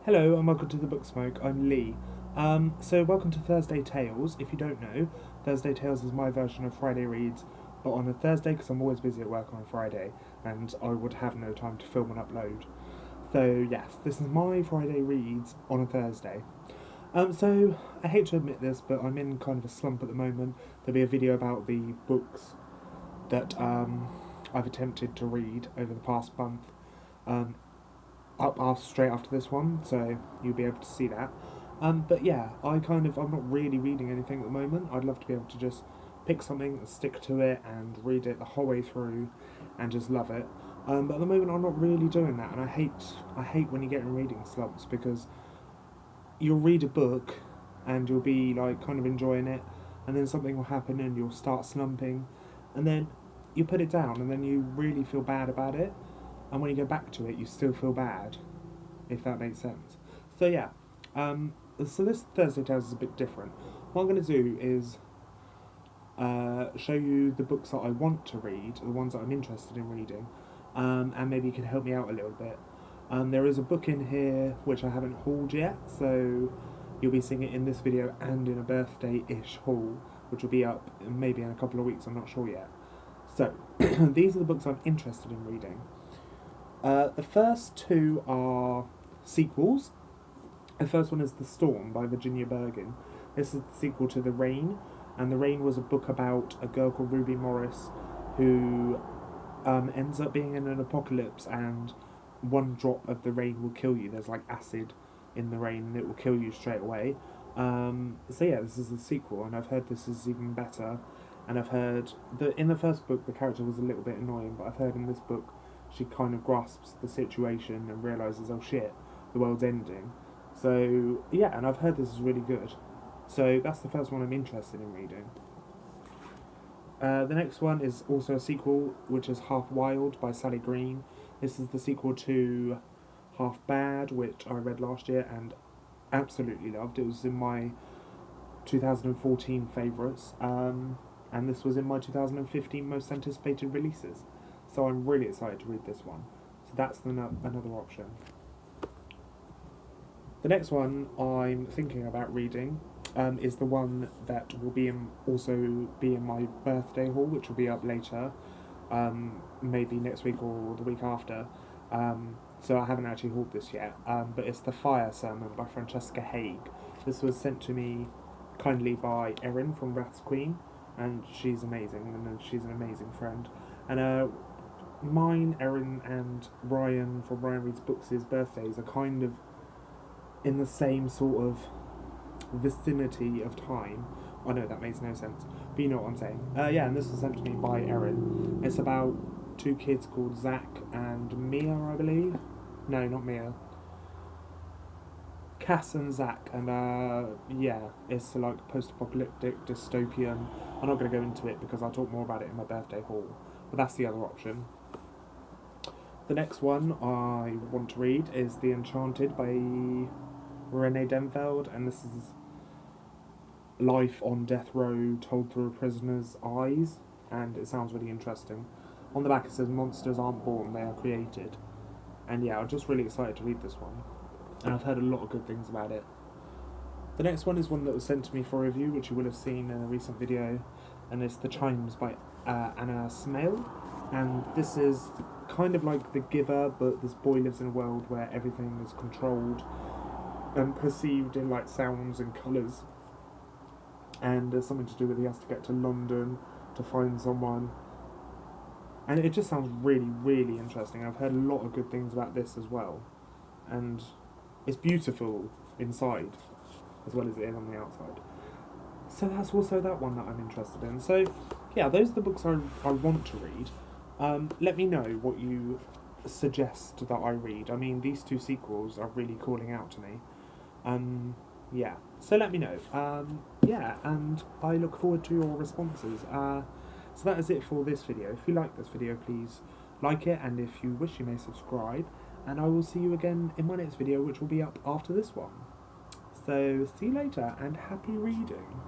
Hello and welcome to the Book Smoke. I'm Lee. So welcome to Thursday Tales. If you don't know, Thursday Tales is my version of Friday Reads, but on a Thursday because I'm always busy at work on a Friday and I would have no time to film and upload. So yes, this is my Friday Reads on a Thursday. So I hate to admit this, but I'm in kind of a slump at the moment. There'll be a video about the books that I've attempted to read over the past month. Straight after this one, so you'll be able to see that. But yeah, I'm not really reading anything at the moment. I'd love to be able to just pick something, stick to it, and read it the whole way through, and just love it. But at the moment, I'm not really doing that, and I hate when you get in reading slumps because you'll read a book, and you'll be like kind of enjoying it, and then something will happen, and you'll start slumping, and then you put it down, and then you really feel bad about it. And when you go back to it, you still feel bad, if that makes sense. So yeah, so this Thursday Tales is a bit different. What I'm going to do is show you the books that I want to read, the ones that I'm interested in reading, and maybe you can help me out a little bit. There is a book in here which I haven't hauled yet, so you'll be seeing it in this video and in a birthday-ish haul, which will be up maybe in a couple of weeks, I'm not sure yet. So, these are the books I'm interested in reading. The first two are sequels. The first one is The Storm by Virginia Bergin. This is the sequel to The Rain, and The Rain was a book about a girl called Ruby Morris who ends up being in an apocalypse, and one drop of the rain will kill you. There's like acid in the rain and it will kill you straight away. So yeah, this is a sequel, and I've heard this is even better. And I've heard that in the first book the character was a little bit annoying, but I've heard in this book she kind of grasps the situation and realises, oh shit, the world's ending. So, yeah, and I've heard this is really good. So that's the first one I'm interested in reading. The next one is also a sequel, which is Half Wild by Sally Green. This is the sequel to Half Bad, which I read last year and absolutely loved. It was in my 2014 favourites, and this was in my 2015 most anticipated releases. So I'm really excited to read this one. So that's another option. The next one I'm thinking about reading is the one that will also be in my birthday haul, which will be up later, maybe next week or the week after. So I haven't actually hauled this yet, but it's The Fire Sermon by Francesca Haig. This was sent to me kindly by Erin from Rath's Queen, and she's amazing, and she's an amazing friend. And mine, Erin, and Ryan from Ryan Reads Books' birthdays are kind of in the same sort of vicinity of time. I know that makes no sense, but you know what I'm saying. Yeah, and this was sent to me by Erin. It's about two kids called Zach and Mia, I believe. No, not Mia. Cass and Zach, and yeah, it's like post-apocalyptic dystopian. I'm not going to go into it because I'll talk more about it in my birthday haul, but that's the other option. The next one I want to read is The Enchanted by Renee Denfeld, and this is life on death row told through a prisoner's eyes, and it sounds really interesting. On the back it says, monsters aren't born, they are created. And yeah, I'm just really excited to read this one, and I've heard a lot of good things about it. The next one is one that was sent to me for review, which you will have seen in a recent video, and it's The Chimes by Anna Smale. And this is kind of like The Giver, but this boy lives in a world where everything is controlled and perceived in like sounds and colours. And there's something to do with he has to get to London to find someone. And it just sounds really, really interesting. I've heard a lot of good things about this as well. And it's beautiful inside as well as it is on the outside. So that's also that one that I'm interested in. So yeah, those are the books I want to read. Let me know what you suggest that I read. I mean, these two sequels are really calling out to me. Yeah, so let me know. Yeah, and I look forward to your responses. So that is it for this video. If you like this video, please like it, and if you wish, you may subscribe. And I will see you again in my next video, which will be up after this one. So see you later, and happy reading.